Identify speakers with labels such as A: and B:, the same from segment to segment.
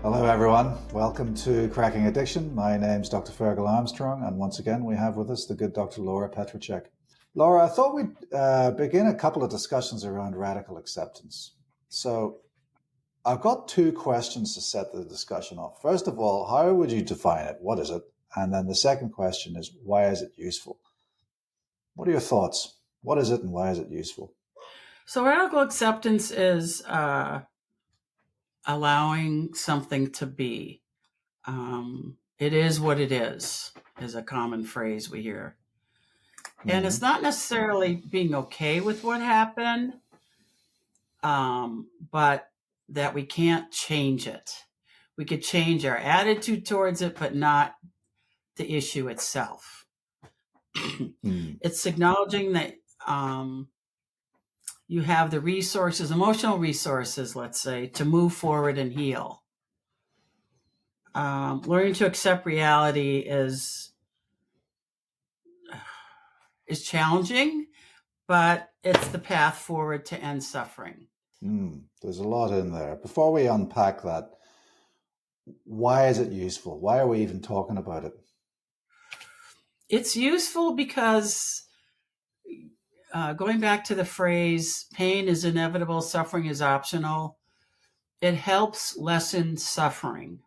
A: Hello everyone, welcome to Cracking Addiction. My name's Dr. Fergal Armstrong, and once again we have with us the good Dr. Laura Petracek. Laura, I thought we'd begin a couple of discussions around radical acceptance. So I've got two questions to set the discussion off. First of all, how would you define it? What is it? And then the second question is, why is it useful? What are your thoughts? What is it and why is it useful?
B: So radical acceptance is allowing something to be. It is what it is a common phrase we hear. And it's not necessarily being okay with what happened, but that we can't change it. We could change our attitude towards it, but not the issue itself. It's acknowledging that you have the resources, emotional resources, let's say, to move forward and heal. Learning to accept reality is challenging, but it's the path forward to end suffering.
A: There's a lot in there. Before we unpack that, why is it useful? Why are we even talking about it?
B: It's useful because going back to the phrase, pain is inevitable, suffering is optional, it helps lessen suffering.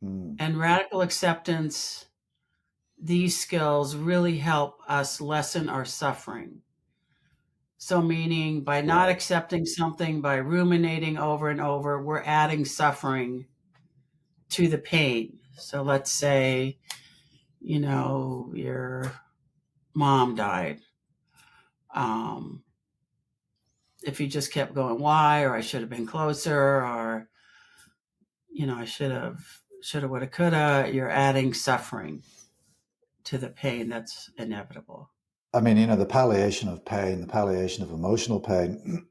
B: And radical acceptance, these skills really help us lessen our suffering. So meaning by not accepting something, by ruminating over and over, we're adding suffering to the pain. So let's say, your mom died. If you just kept going, why, or I should have been closer, or, I should have, woulda, coulda, you're adding suffering to the pain that's inevitable.
A: I mean, the palliation of pain, the palliation of emotional pain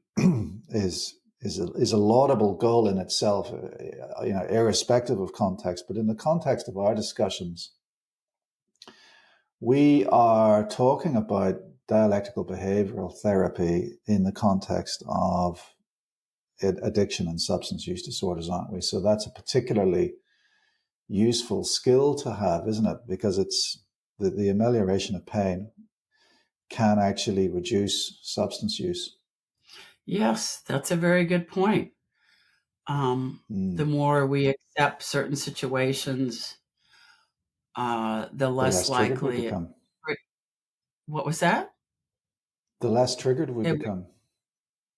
A: is a laudable goal in itself, irrespective of context. But in the context of our discussions, we are talking about dialectical behavioral therapy in the context of addiction and substance use disorders, aren't we? So that's a particularly useful skill to have, isn't it? Because it's the amelioration of pain can actually reduce substance use.
B: Yes, that's a very good point. The more we accept certain situations, the less likely
A: we become.
B: What was that?
A: The less triggered we become.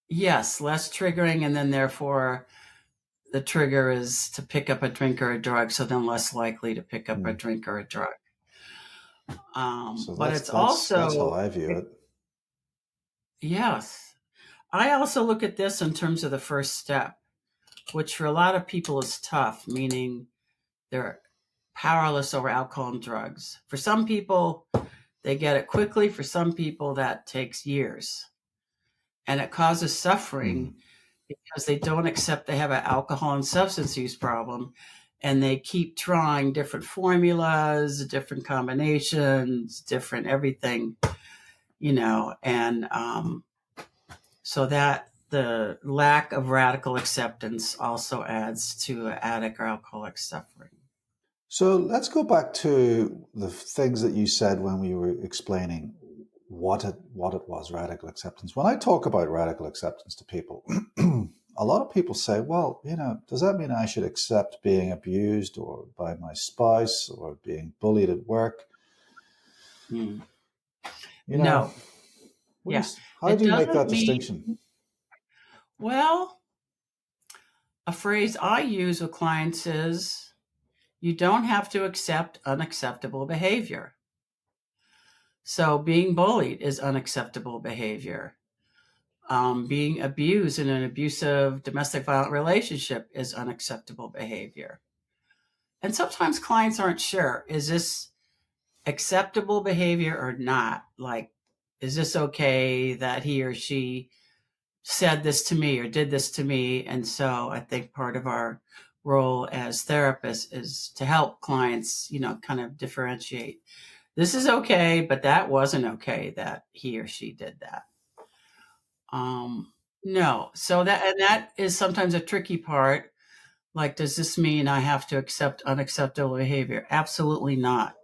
B: Yes, less triggering, and then therefore the trigger is to pick up a drink or a drug, so then less likely to pick up a drink or a drug.
A: So
B: but it's also
A: that's how I view it.
B: Yes. I also look at this in terms of the first step, which for a lot of people is tough, meaning they're powerless over alcohol and drugs. For some people, they get it quickly. For some people, that takes years. And it causes suffering because they don't accept they have an alcohol and substance use problem. And they keep trying different formulas, different combinations, different everything, and so that the lack of radical acceptance also adds to addict or alcoholic suffering.
A: So let's go back to the things that you said when we were explaining what it was, radical acceptance. When I talk about radical acceptance to people, a lot of people say, well, does that mean I should accept being abused or by my spouse or being bullied at work?
B: No.
A: How do you make that distinction?
B: Well, a phrase I use with clients is, you don't have to accept unacceptable behavior. So being bullied is unacceptable behavior. Being abused in an abusive domestic violent relationship is unacceptable behavior. And sometimes clients aren't sure, is this acceptable behavior or not? Like, is this okay that he or she said this to me or did this to me? And so I think part of our role as therapists is to help clients, kind of differentiate. This is okay, but that wasn't okay that he or she did that. No. So that is sometimes a tricky part. Like, does this mean I have to accept unacceptable behavior? Absolutely not.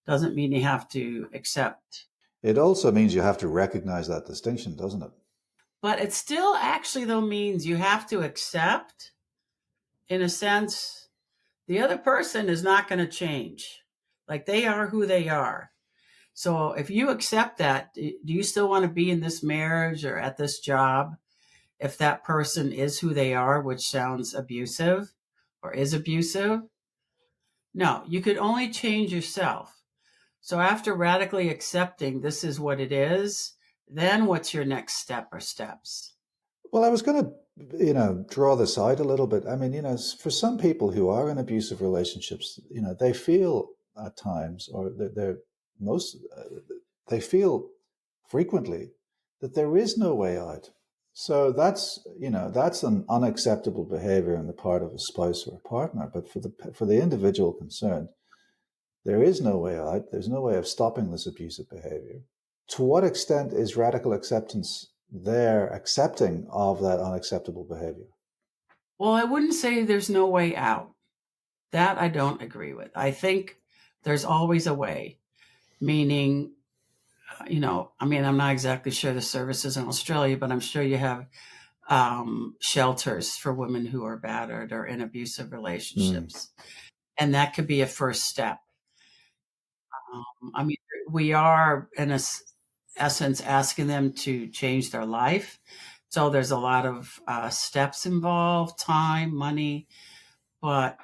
B: Doesn't mean you have to accept.
A: It also means you have to recognize that distinction, doesn't it?
B: But it still actually, though, means you have to accept, in a sense, the other person is not going to change. Like, they are who they are. So if you accept that, do you still want to be in this marriage or at this job if that person is who they are, which sounds abusive or is abusive? No, you could only change yourself. So after radically accepting this is what it is, then what's your next step or steps?
A: Well, I was going to, draw this out a little bit. I mean, for some people who are in abusive relationships, they feel at times, or they're most, they feel frequently that there is no way out. So that's an unacceptable behavior on the part of a spouse or a partner. But for the individual concerned, there is no way out. There's no way of stopping this abusive behavior. To what extent is radical acceptance there accepting of that unacceptable behavior?
B: Well, I wouldn't say there's no way out. That I don't agree with. I think there's always a way, meaning, I mean, I'm not exactly sure the services in Australia, but I'm sure you have shelters for women who are battered or in abusive relationships. And that could be a first step. I mean, we are, in essence, asking them to change their life. So there's a lot of steps involved, time, money. But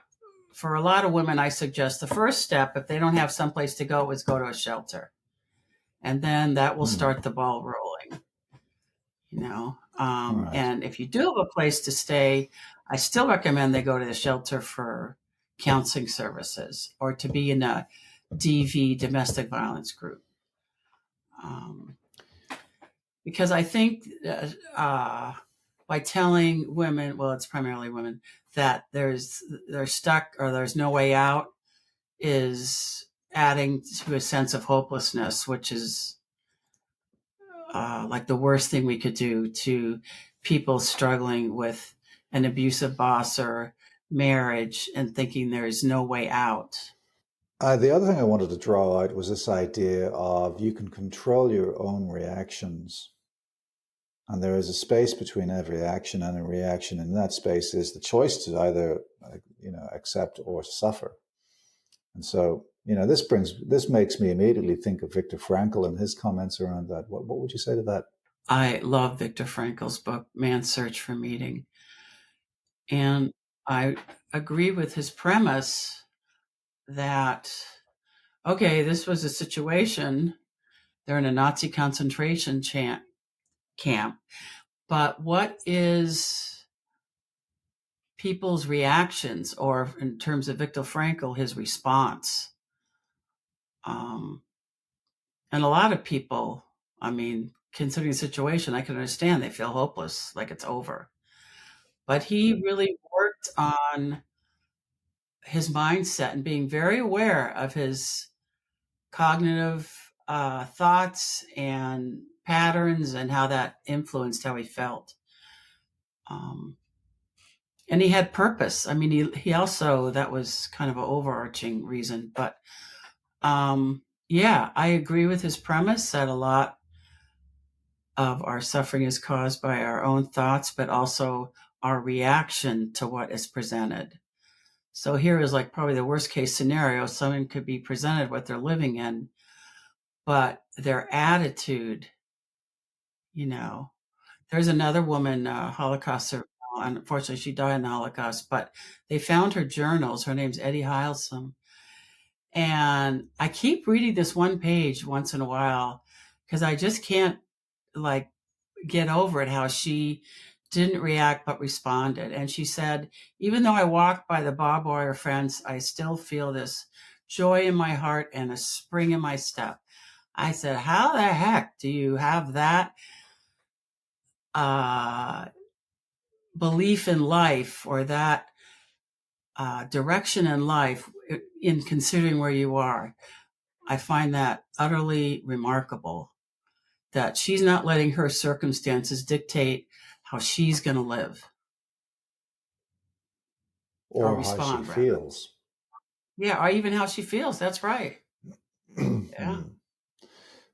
B: for a lot of women, I suggest the first step, if they don't have someplace to go, is go to a shelter. And then that will start the ball rolling,
A: Right.
B: And if you do have a place to stay, I still recommend they go to the shelter for counseling services or to be in a DV, domestic violence group. Because I think by telling women, well, it's primarily women, that they're stuck or there's no way out is adding to a sense of hopelessness, which is like the worst thing we could do to people struggling with an abusive boss or marriage and thinking there's no way out.
A: The other thing I wanted to draw out was this idea of you can control your own reactions. And there is a space between every action and a reaction. And that space is the choice to either, accept or suffer. And so, this makes me immediately think of Viktor Frankl and his comments around that. What would you say to that?
B: I love Viktor Frankl's book, Man's Search for Meaning. And I agree with his premise that, okay, this was a situation. They're in a Nazi concentration camp. But what is people's reactions, or in terms of Viktor Frankl, his response? And a lot of people, I mean, considering the situation, I can understand they feel hopeless, like it's over. But he really worked on his mindset and being very aware of his cognitive thoughts and patterns and how that influenced how he felt. And he had purpose. I mean, he also, that was kind of an overarching reason. But yeah, I agree with his premise that a lot of our suffering is caused by our own thoughts, but also our reaction to what is presented. So here is like probably the worst case scenario. Someone could be presented what they're living in, but their attitude, there's another woman, Holocaust survivor. Unfortunately, she died in the Holocaust, but they found her journals. Her name's Eddie Heilsam. And I keep reading this one page once in a while because I just can't like get over it, how she didn't react but responded. And she said, even though I walked by the barbed wire fence, I still feel this joy in my heart and a spring in my step. I said, how the heck do you have that belief in life or that direction in life in considering where you are? I find that utterly remarkable, that she's not letting her circumstances dictate how she's going to live. or
A: or how she
B: respond rather.
A: feels.
B: Yeah, or even how she feels. That's right. Yeah.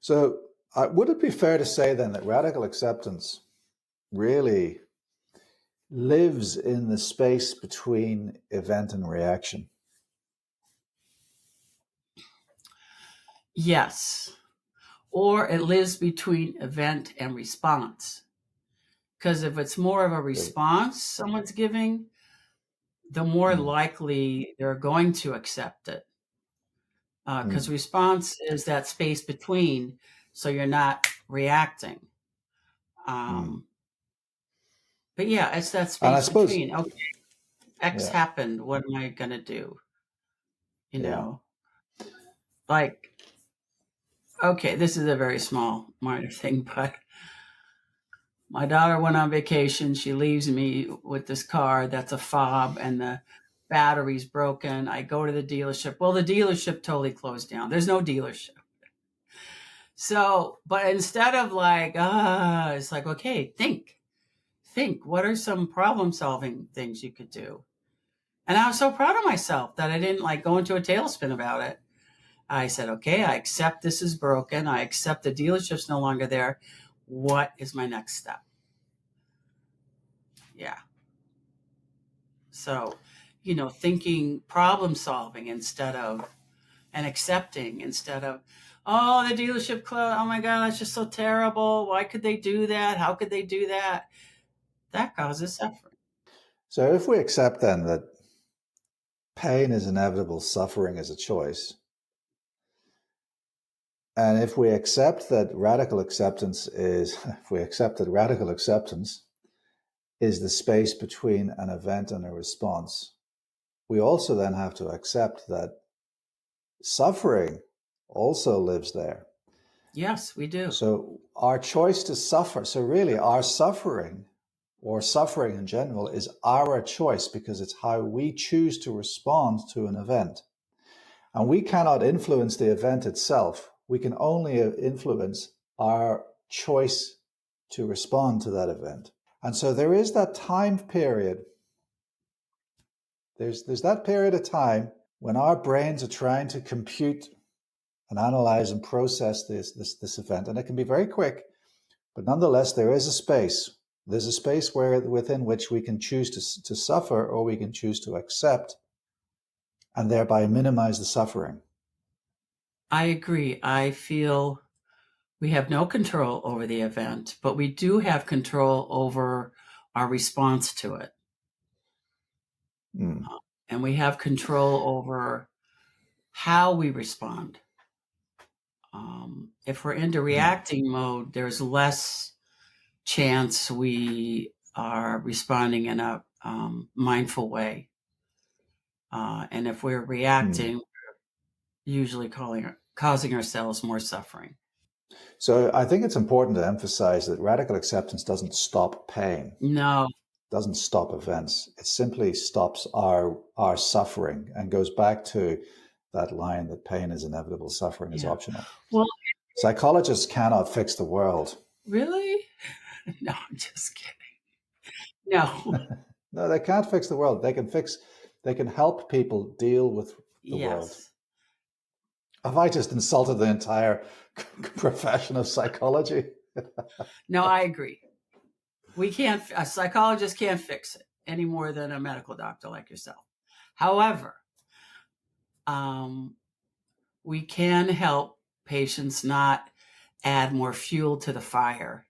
A: So, would it be fair to say then that radical acceptance really lives in the space between event and reaction?
B: Yes. Or it lives between event and response. Because if it's more of a response someone's giving, the more likely they're going to accept it. Because response is that space between, so you're not reacting. But yeah, it's that
A: And I
B: space
A: suppose,
B: between. Okay, X
A: yeah,
B: happened. What am I going to do? You
A: yeah,
B: know, like, okay, this is a very small, minor thing, but my daughter went on vacation. She leaves me with this car that's a fob and the battery's broken. I go to the dealership. Well, the dealership totally closed down. There's no dealership. So, but instead of like, it's like, okay, think. What are some problem solving things you could do? And I was so proud of myself that I didn't like go into a tailspin about it. I said, okay, I accept this is broken. I accept the dealership's no longer there. What is my next step? Yeah. So, thinking problem solving instead of, and accepting instead of, oh, the dealership closed. Oh my God, that's just so terrible. Why could they do that? How could they do that? That causes suffering.
A: so if we accept then that pain is inevitable, suffering is a choice, and if we accept that radical acceptance is, if we accept that radical acceptance is the space between an event and a response, we also then have to accept that suffering also lives there.
B: Yes, we do.
A: So our choice to suffer, so really our suffering or suffering in general is our choice because it's how we choose to respond to an event. And we cannot influence the event itself. We can only influence our choice to respond to that event. And so there is that time period. There's that period of time when our brains are trying to compute and analyze and process this event. And it can be very quick, but nonetheless, there is a space. There's a space within which we can choose to suffer or we can choose to accept and thereby minimize the suffering.
B: I agree. I feel we have no control over the event, but we do have control over our response to it. And we have control over how we respond. If we're into reacting mode, there's less chance we are responding in a mindful way. And if we're reacting, we're usually causing ourselves more suffering.
A: So I think it's important to emphasize that radical acceptance doesn't stop pain.
B: No.
A: Doesn't stop events. It simply stops our suffering and goes back to that line that pain is inevitable, suffering is optional.
B: Well,
A: psychologists cannot fix the world.
B: Really? No, I'm just kidding. No.
A: No, they can't fix the world. They can help people deal with the world. Have I just insulted the entire profession of psychology?
B: No, I agree. A psychologist can't fix it any more than a medical doctor like yourself. However, we can help patients not add more fuel to the fire,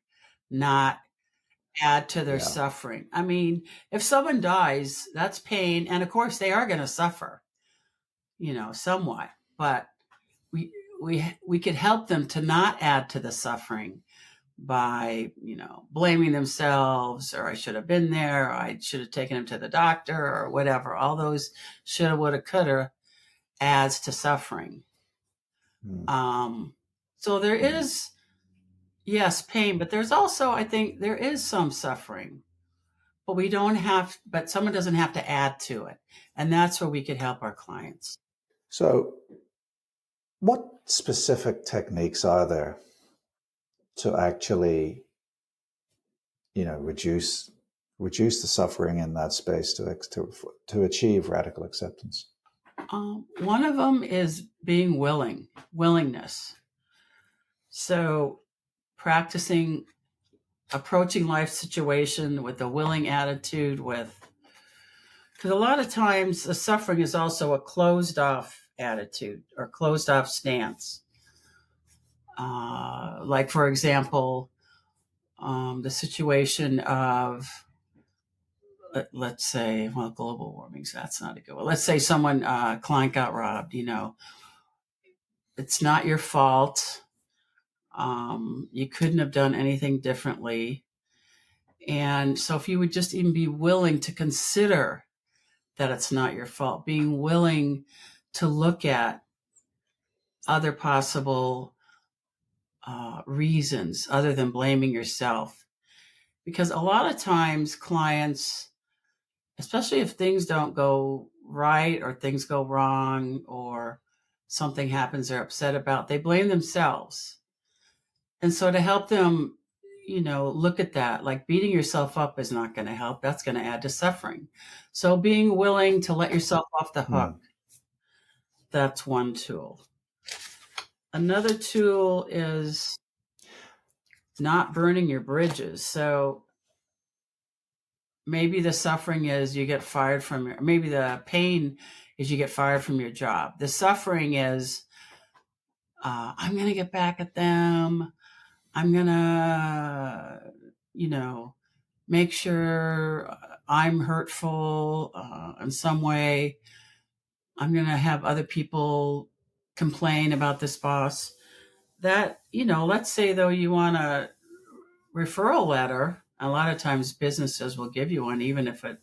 B: not add to their suffering. I mean, if someone dies, that's pain. And of course they are going to suffer, somewhat, but we could help them to not add to the suffering by, blaming themselves, or I should have been there, or I should have taken him to the doctor, or whatever. All those shoulda, woulda, coulda adds to suffering. So there is, yes, pain, but there's also, I think there is some suffering, but but someone doesn't have to add to it. And that's where we could help our clients.
A: So what specific techniques are there to actually, reduce reduce the suffering in that space to achieve radical acceptance?
B: One of them is being willingness. So practicing approaching life situation with a willing attitude, because a lot of times the suffering is also a closed off attitude or closed off stance. Like, for example, the situation of, let's say, well, global warming, so that's not a good one. Let's say someone, client got robbed, it's not your fault. You couldn't have done anything differently. And so if you would just even be willing to consider that it's not your fault, being willing to look at other possible reasons other than blaming yourself. Because a lot of times clients, especially if things don't go right or things go wrong or something happens they're upset about, they blame themselves. And so to help them, look at that, like beating yourself up is not going to help. That's going to add to suffering. So being willing to let yourself off the hook, that's one tool. Another tool is not burning your bridges. So maybe the suffering is you get fired maybe the pain is you get fired from your job. The suffering is, I'm going to get back at them. I'm going to, make sure I'm hurtful in some way. I'm going to have other people complain about this boss. That, let's say though you want a referral letter. A lot of times businesses will give you one, even if it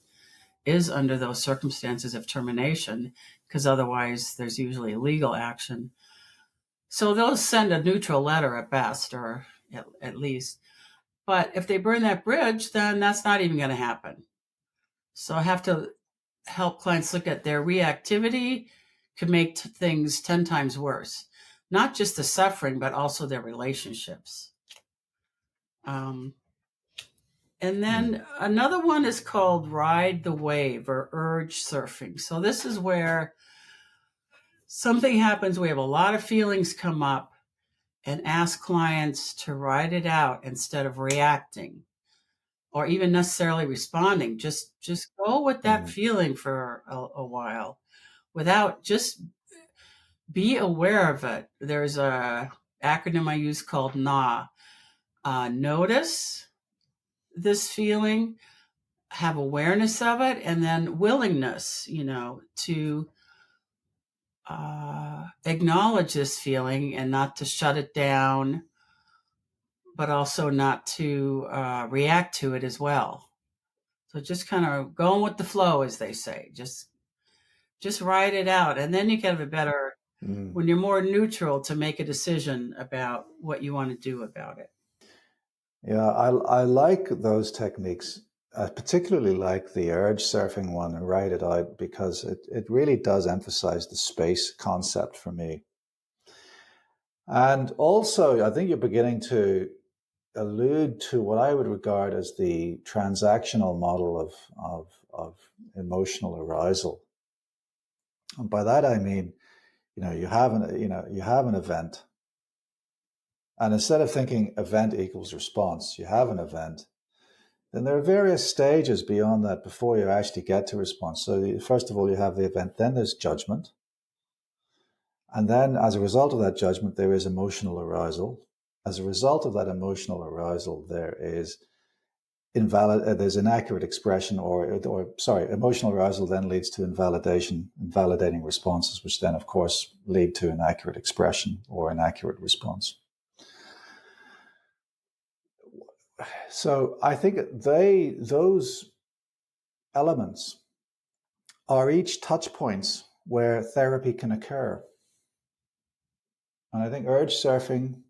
B: is under those circumstances of termination, because otherwise there's usually legal action. So they'll send a neutral letter at best, or at least. But if they burn that bridge, then that's not even going to happen. So I have to help clients look at their reactivity could make things 10 times worse. Not just the suffering, but also their relationships. And then another one is called ride the wave or urge surfing. So this is where something happens, we have a lot of feelings come up, and ask clients to ride it out instead of reacting or even necessarily responding. Just go with that feeling for a while without, just be aware of it. There's a acronym I use called NAW. Notice this feeling, have awareness of it, and then willingness, to acknowledge this feeling and not to shut it down, but also not to react to it as well. So just kind of going with the flow, as they say. Just ride it out, and then you can have a better, when you're more neutral, to make a decision about what you want to do about it.
A: Yeah, I like those techniques. I particularly like the urge surfing one and ride it out, because it really does emphasize the space concept for me. And also, I think you're beginning to allude to what I would regard as the transactional model of emotional arousal. And by that I mean, you have an event, and instead of thinking event equals response, you have an event. Then there are various stages beyond that before you actually get to response. So first of all, you have the event, then there's judgment. And then as a result of that judgment, there is emotional arousal. As a result of that emotional arousal, there is there's inaccurate expression emotional arousal then leads to invalidating responses, which then of course lead to inaccurate expression or inaccurate response. So I think those elements are each touch points where therapy can occur. And I think urge surfing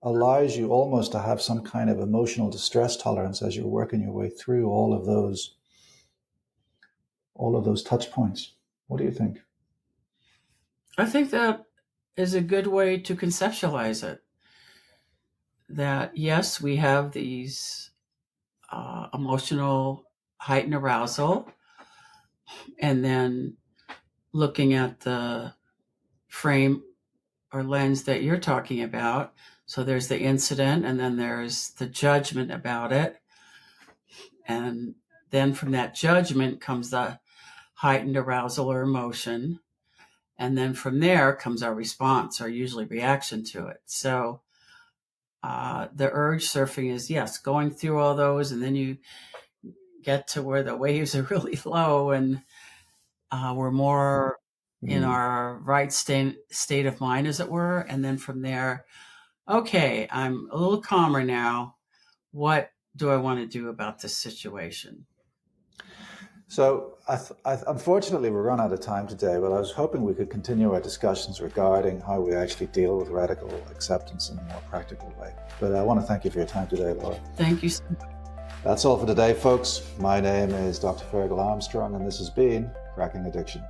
A: allows you almost to have some kind of emotional distress tolerance as you're working your way through all of those touch points. What do you think?
B: I think that is a good way to conceptualize it. That yes, we have these emotional heightened arousal, and then looking at the frame or lens that you're talking about. So there's the incident, and then there's the judgment about it. And then from that judgment comes the heightened arousal or emotion. And then from there comes our response, or usually reaction to it. So the urge surfing is, yes, going through all those, and then you get to where the waves are really low, and we're more in our right state of mind, as it were. And then from there, okay, I'm a little calmer now. What do I want to do about this situation?
A: So, unfortunately, we're run out of time today, but I was hoping we could continue our discussions regarding how we actually deal with radical acceptance in a more practical way. But I want to thank you for your time today, Laura.
B: Thank you so much.
A: That's all for today, folks. My name is Dr. Fergal Armstrong, and this has been Cracking Addiction.